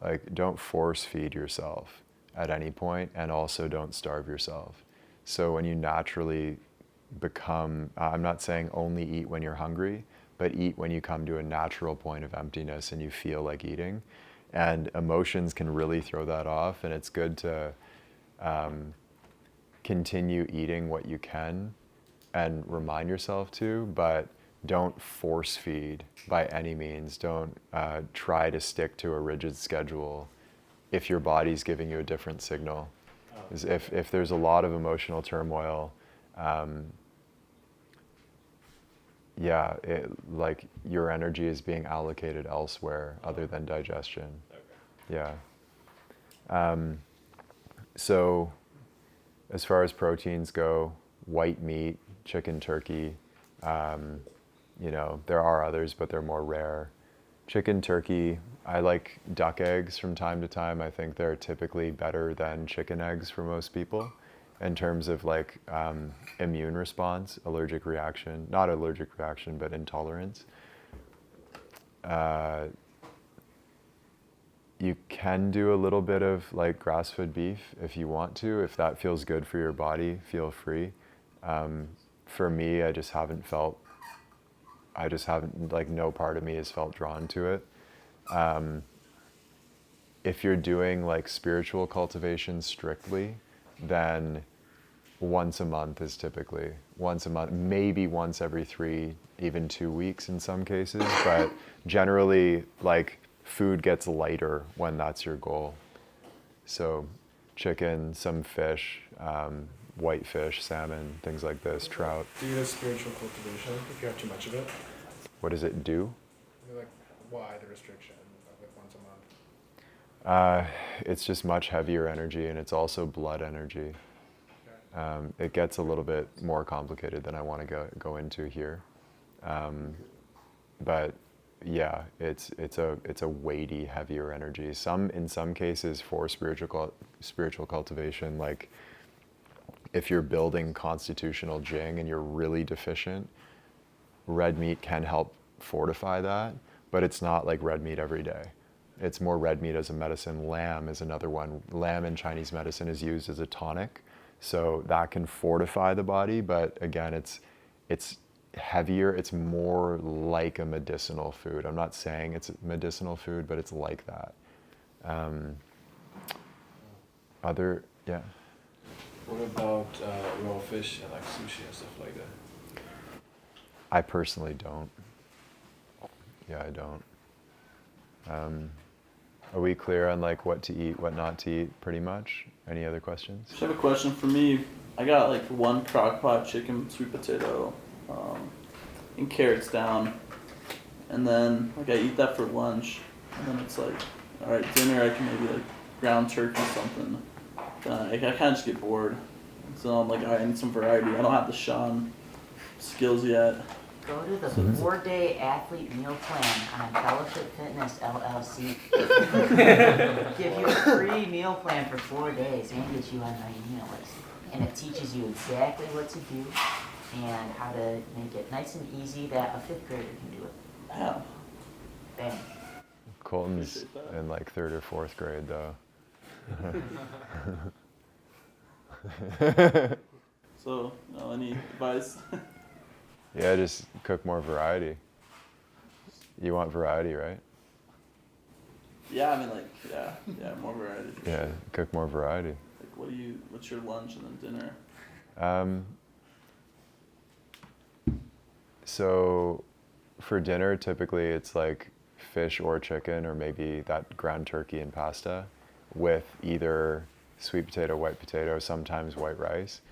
Like, don't force feed yourself at any point, and also don't starve yourself. So when you naturally become, I'm not saying only eat when you're hungry, but eat when you come to a natural point of emptiness and you feel like eating. And emotions can really throw that off, and it's good to continue eating what you can and remind yourself to, but don't force feed by any means. Don't try to stick to a rigid schedule if your body's giving you a different signal. If there's a lot of emotional turmoil, like your energy is being allocated elsewhere other than digestion. Yeah. So as far as proteins go, white meat, chicken, turkey, there are others, but they're more rare. Chicken, turkey, I like duck eggs from time to time. I think they're typically better than chicken eggs for most people in terms of like immune response, allergic reaction, not allergic reaction, but intolerance. You can do a little bit of like grass-fed beef if you want to. If that feels good for your body, feel free. For me, like no part of me has felt drawn to it. If you're doing like spiritual cultivation strictly, then once a month is typically maybe once every 3, even 2 weeks in some cases, but generally like food gets lighter when that's your goal. So chicken, some fish, white fish, salmon, things like this, trout. Do you use spiritual cultivation if you have too much of it? What does it do? Like, why the restriction of it once a month? It's just much heavier energy, and it's also blood energy. It gets a little bit more complicated than I want to go into here. But yeah, it's a weighty, heavier energy. In some cases for spiritual cultivation, like if you're building constitutional Jing and you're really deficient, red meat can help fortify that, but it's not like red meat every day. It's more red meat as a medicine. Lamb is another one. Lamb in Chinese medicine is used as a tonic, so that can fortify the body, but again, it's heavier. It's more like a medicinal food. I'm not saying it's a medicinal food, but it's like that. Yeah. What about raw fish and like sushi and stuff like that? I personally don't. Yeah, I don't. Are we clear on like what to eat, what not to eat, pretty much? Any other questions? Just have a question for me. I got like 1 crock pot chicken, sweet potato, and carrots down, and then like I eat that for lunch, and then it's like, all right, dinner I can maybe like ground turkey something. I kind of just get bored, so I'm like, all right, I need some variety. I don't have the Sean skills yet. Go to the 4-day athlete meal plan on Fellowship Fitness LLC. Give you a free meal plan for 4 days and get you on my email list. And it teaches you exactly what to do and how to make it nice and easy that a 5th grader can do it. Yeah. Bam. Colton's in like 3rd or 4th grade though. So, any advice? Yeah, just cook more variety. You want variety, right? Yeah, I mean like, yeah, more variety. Yeah, cook more variety. Like, what's your lunch and then dinner? So for dinner, typically it's like fish or chicken, or maybe that ground turkey and pasta with either sweet potato, white potato, sometimes white rice.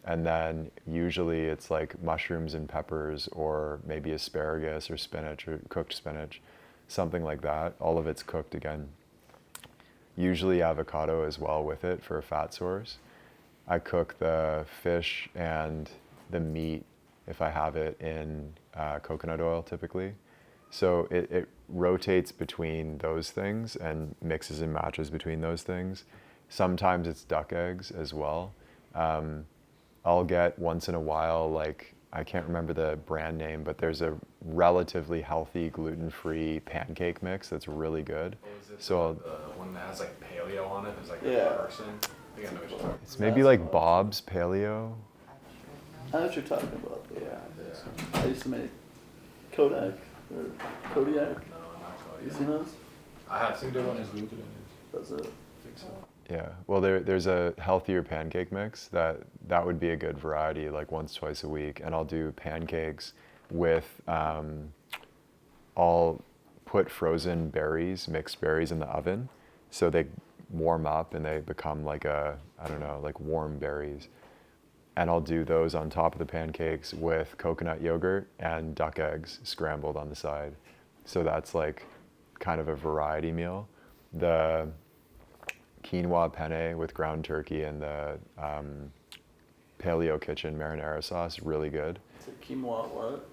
And then usually it's like mushrooms and peppers, or maybe asparagus or spinach or cooked spinach, something like that. All of it's cooked again. Usually avocado as well with it for a fat source. I cook the fish and the meat, if I have it, in coconut oil typically. So it rotates between those things and mixes and matches between those things. Sometimes it's duck eggs as well. I'll get once in a while, like, I can't remember the brand name, but there's a relatively healthy gluten-free pancake mix that's really good. Oh, is it So the one that has like paleo on it? There's like Yeah. a person. I think I know what you're talking it's maybe like Bob's Paleo. I know what you're talking about. Yeah. about. I used to make Kodak or Kodiak. No, not quite. You seen those? I have I think seen the one is gluten in it. That's it. I think so. Yeah, well, there's a healthier pancake mix that would be a good variety, like once, twice a week. And I'll do pancakes with, I'll put frozen berries, mixed berries in the oven, so they warm up and they become like I don't know, like warm berries. And I'll do those on top of the pancakes with coconut yogurt and duck eggs scrambled on the side. So that's like kind of a variety meal. The quinoa penne with ground turkey and the Paleo Kitchen marinara sauce, really good. It's a quinoa what?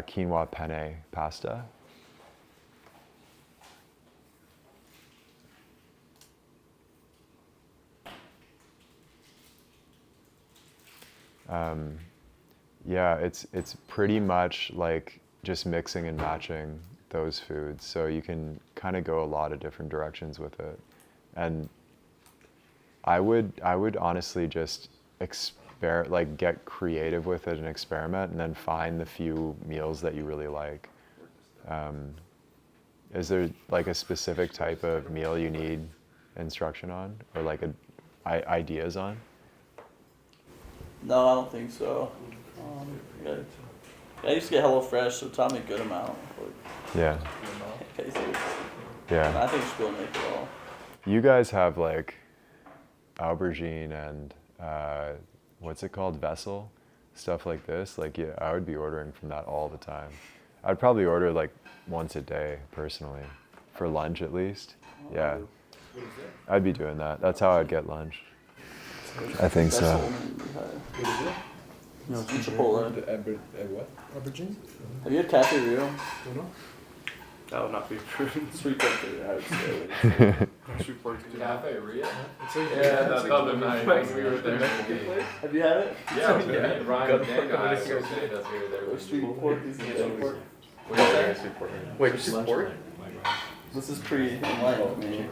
Quinoa penne pasta. Yeah, it's pretty much like just mixing and matching those foods. So you can kind of go a lot of different directions with it. And I would honestly just get creative with it and experiment, and then find the few meals that you really like. Is there like a specific type of meal you need instruction on, or like ideas on? No, I don't think so. I used to get HelloFresh, so it taught me a good amount. Yeah, Okay, so yeah. I think you should be able to make it all. You guys have like aubergine and what's it called, vessel, stuff like this. Like, yeah, I would be ordering from that all the time. I'd probably order like once a day personally, for lunch at least. Yeah, I'd be doing that. That's how I'd get lunch. I think That's so. all we had. What is it? You know, some Chipotle. What? Aubergine? Have you had Cafe Rio? Don't know. That would not be prudent. Sweet potato, I would say. Sweet pork. Cafe Ria? It's like, Yeah, it's that like other night when we were there. Have you had it? Yeah, me and Ryan and Dan Good got fuck, it. what is That's here, there. Or sweet pork is What Oh, is yeah, that? sweet pork. wait, sweet pork? This is pre-enlightened me.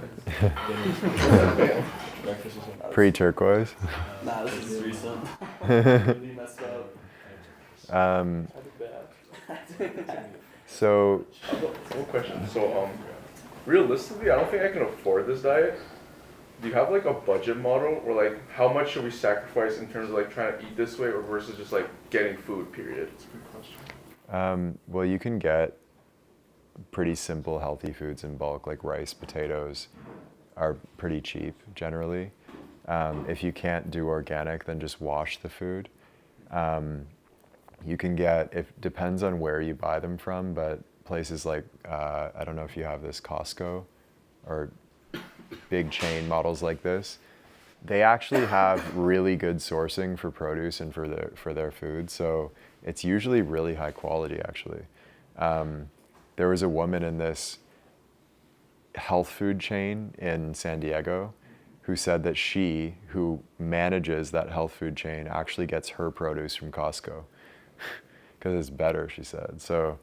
Breakfast or something. Pre-turquoise. Nah, this is recent. Really messed up. I did bad. So One question. So, realistically, I don't think I can afford this diet. Do you have like a budget model, or like how much should we sacrifice in terms of like trying to eat this way, or versus just like getting food? Period. That's a good question. well, you can get pretty simple healthy foods in bulk, like rice, potatoes are pretty cheap generally. If you can't do organic, then just wash the food. You can get, it depends on where you buy them from, but places like, I don't know if you have this, Costco or big chain models like this, they actually have really good sourcing for produce and for their food. So it's usually really high quality actually. There was a woman in this health food chain in San Diego who said that she, who manages that health food chain, actually gets her produce from Costco because it's better, she said. So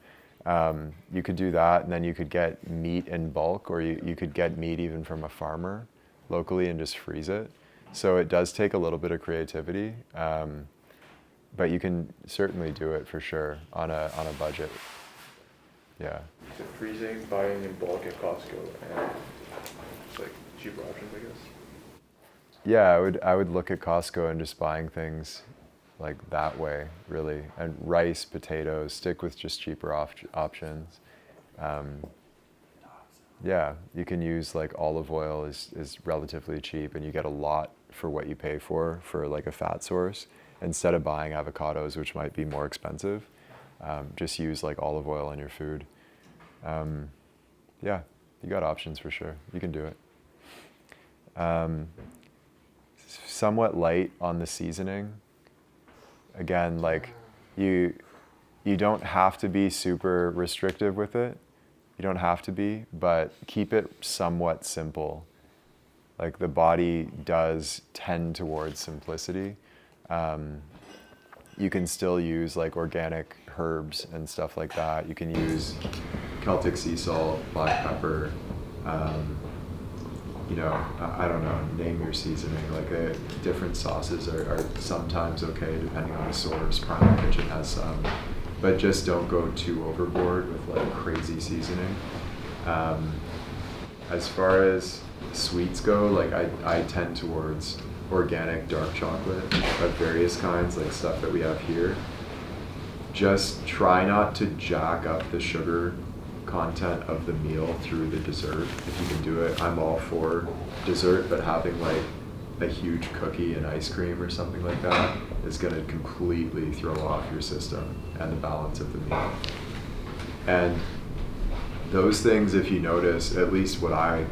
you could do that, and then you could get meat in bulk, or you could get meat even from a farmer locally and just freeze it. So it does take a little bit of creativity, but you can certainly do it for sure on a budget. Yeah. So freezing, buying in bulk at Costco, and it's like cheaper options, I guess. Yeah, I would look at Costco and just buying things like that way, really. And rice, potatoes, stick with just cheaper options. Yeah, you can use like olive oil is relatively cheap, and you get a lot for what you pay for like a fat source. Instead of buying avocados, which might be more expensive, just use like olive oil in your food. Yeah, you got options for sure. You can do it. Somewhat light on the seasoning. Again, like you don't have to be super restrictive with it. You don't have to be, but keep it somewhat simple. Like the body does tend towards simplicity. You can still use like organic herbs and stuff like that. You can use Celtic sea salt, black pepper, you know, I don't know, name your seasoning. Like different sauces are sometimes okay depending on the source. Primal Kitchen has some, but just don't go too overboard with like crazy seasoning. As far as sweets go, like I tend towards organic dark chocolate of various kinds, like stuff that we have here. Just try not to jack up the sugar content of the meal through the dessert. If you can do it, I'm all for dessert, but having like a huge cookie and ice cream or something like that is going to completely throw off your system and the balance of the meal. And those things, if you notice, at least what I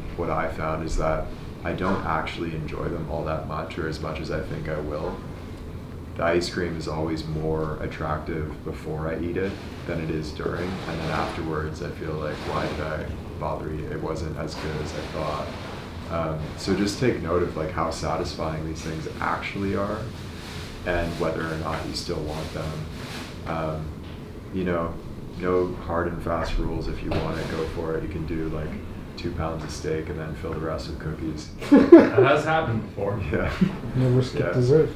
found is that I don't actually enjoy them all that much, or as much as I think I will. The ice cream is always more attractive before I eat it than it is during, and then afterwards I feel like, why did I bother eating? It wasn't as good as I thought. So just take note of like how satisfying these things actually are, and whether or not you still want them. You know, no hard and fast rules. If you want to go for it, you can do like 2 pounds of steak and then fill the rest with cookies. That has happened before. Yeah. Never skip dessert.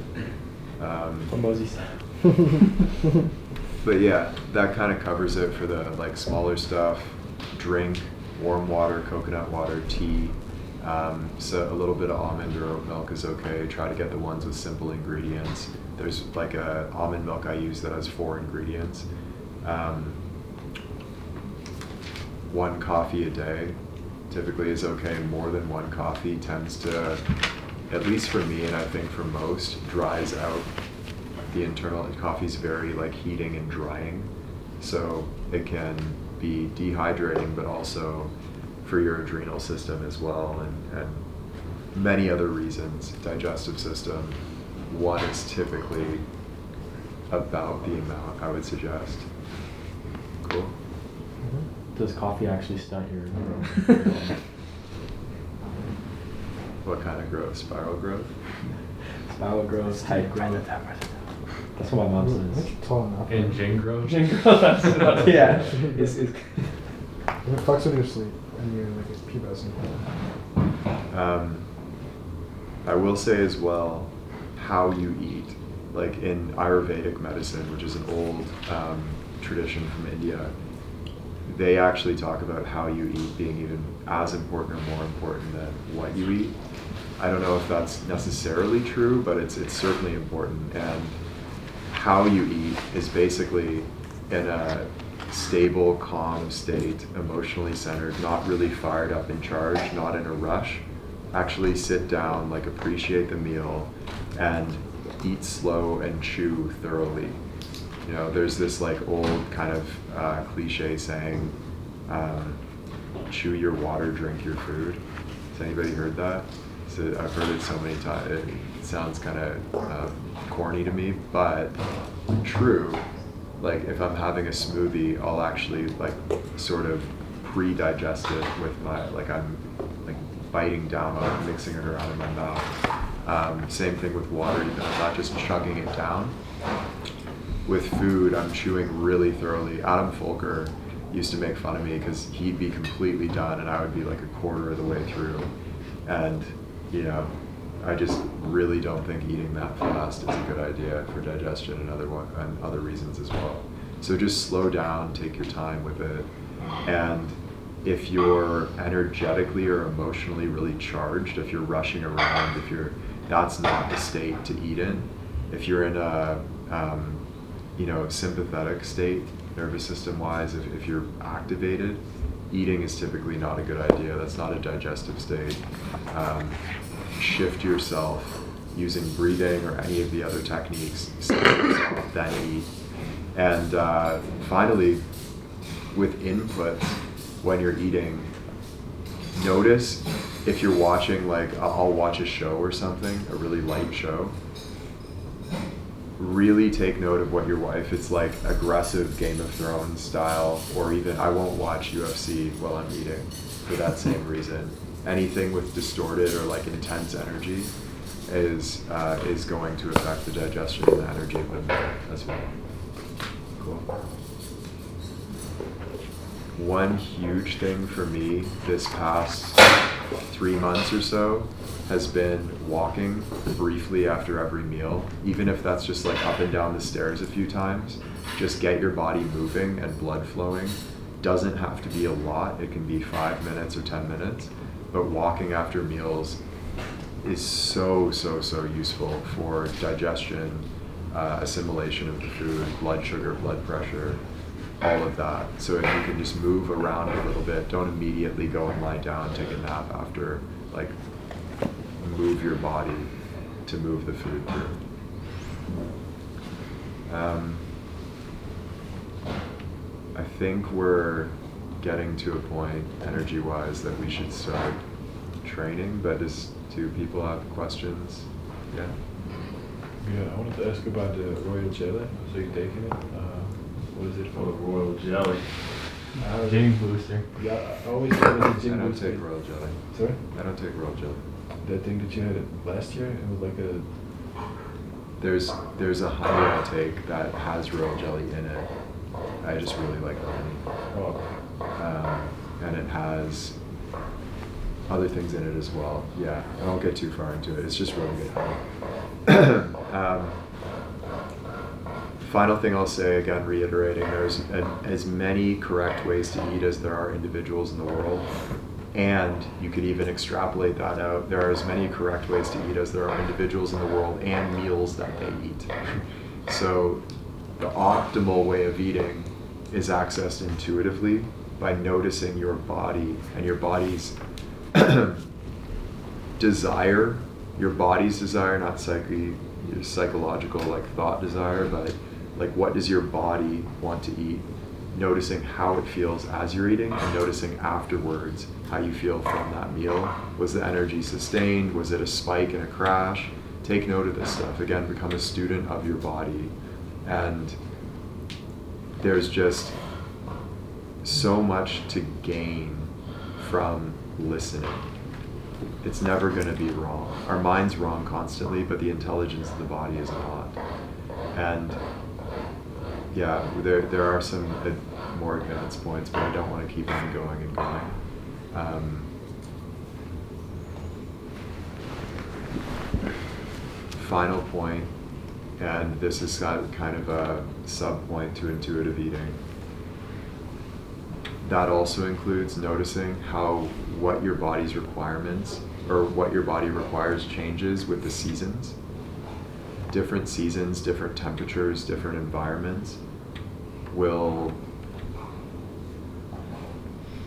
Mosey style. But yeah, that kind of covers it for the like smaller stuff. Drink warm water, coconut water, tea. So a little bit of almond or oat milk is okay. Try to get the ones with simple ingredients. There's like a almond milk I use that has 4 ingredients. 1 coffee a day typically is okay. More than 1 coffee tends to, at least for me and I think for most, dries out the internal. Coffee's very like heating and drying, so it can be dehydrating, but also for your adrenal system as well, and many other reasons. Digestive system, 1 is typically about the amount I would suggest. Cool. Does coffee actually stunt your growth? What kind of growth? Spiral growth? Spiral growth, height growth. That's what my mom says. Tall enough. And gin growth? Gin growth, that's yeah. It's It fucks with your sleep and your like pubescent. I will say as well, how you eat. Like in Ayurvedic medicine, which is an old tradition from India, they actually talk about how you eat being even as important or more important than what you eat. I don't know if that's necessarily true, but it's certainly important. And how you eat is basically in a stable, calm state, emotionally centered, not really fired up in charge, not in a rush. Actually sit down, like appreciate the meal, and eat slow and chew thoroughly. You know, there's this like old kind of cliche saying, chew your water, drink your food. Has anybody heard that? So I've heard it so many times. It sounds kind of corny to me, but true. Like if I'm having a smoothie, I'll actually like sort of pre-digest it with my, like I'm like biting down on it, mixing it around in my mouth. Same thing with water, even I'm not just chugging it down. With food, I'm chewing really thoroughly. Adam Folker used to make fun of me because he'd be completely done and I would be like a quarter of the way through. And, you know, I just really don't think eating that fast is a good idea for digestion and other reasons as well. So just slow down, take your time with it. And if you're energetically or emotionally really charged, if you're rushing around, that's not the state to eat in. If you're in a sympathetic state, nervous system wise, if you're activated, eating is typically not a good idea. That's not a digestive state. Shift yourself using breathing or any of the other techniques, then eat. And finally, with input, when you're eating, notice if you're watching, like I'll watch a show or something, a really light show, really take note of what your wife, it's like aggressive Game of Thrones style, or even I won't watch UFC while I'm eating for that same reason. Anything with distorted or like intense energy is going to affect the digestion and the energy of the meal as well. Cool. One huge thing for me this past 3 months or so has been walking briefly after every meal, even if that's just like up and down the stairs a few times. Just get your body moving and blood flowing. Doesn't have to be a lot. It can be 5 minutes or 10 minutes, but walking after meals is so useful for digestion, assimilation of the food, blood sugar, blood pressure, all of that. So if you can just move around a little bit, don't immediately go and lie down, take a nap after, like move your body to move the food through. I think we're getting to a point energy-wise that we should start training, but do people have questions? Yeah? Yeah, I wanted to ask about the royal jelly. So you're taking it. What is it Oh, called? royal jelly. How- Gene booster. Yeah, I always thought it was a I gym don't booster. take royal jelly. Sorry? I don't take royal jelly. That thing that you had last year, it was like a. There's a honey I take that has royal jelly in it. I just really like the honey. Oh. And it has other things in it as well. Yeah, I won't get too far into it. It's just really good honey. Final thing I'll say, again, reiterating, there's as many correct ways to eat as there are individuals in the world. And you could even extrapolate that out. There are as many correct ways to eat as there are individuals in the world and meals that they eat. So the optimal way of eating is accessed intuitively by noticing your body and your body's desire, your body's desire, not psychological, like thought desire, but like what does your body want to eat? Noticing how it feels as you're eating and noticing afterwards how you feel from that meal. Was the energy sustained? Was it a spike and a crash? Take note of this stuff. Again, become a student of your body. And there's just so much to gain from listening. It's never going to be wrong. Our mind's wrong constantly, but the intelligence of the body is not. And yeah, there are some more advanced points, but I don't want to keep on going and going. Final point, and this is kind of a sub-point to intuitive eating. That also includes noticing what your body's requirements or what your body requires changes with the seasons. Different seasons, different temperatures, different environments will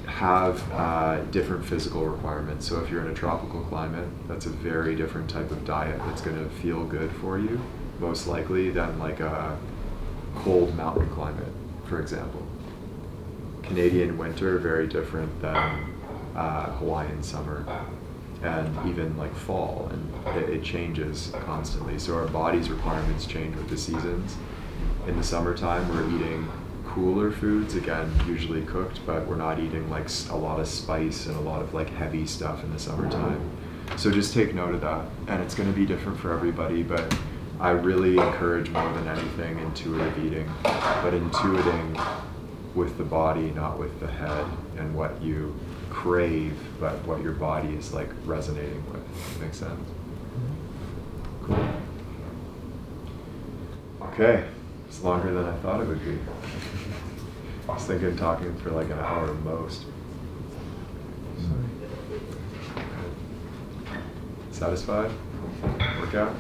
have different physical requirements. So if you're in a tropical climate, that's a very different type of diet that's going to feel good for you, most likely, than like a cold mountain climate, for example. Canadian winter, very different than Hawaiian summer, and even like fall, and it changes constantly. So our body's requirements change with the seasons. In the summertime, we're eating cooler foods, again, usually cooked, but we're not eating like a lot of spice and a lot of like heavy stuff in the summertime. So just take note of that, and it's going to be different for everybody, but I really encourage more than anything intuitive eating, but intuiting with the body, not with the head, and what you crave, but what your body is like resonating with. Makes sense? Cool. Okay, it's longer than I thought it would be. I was thinking talking for like an hour at most. Satisfied? Workout?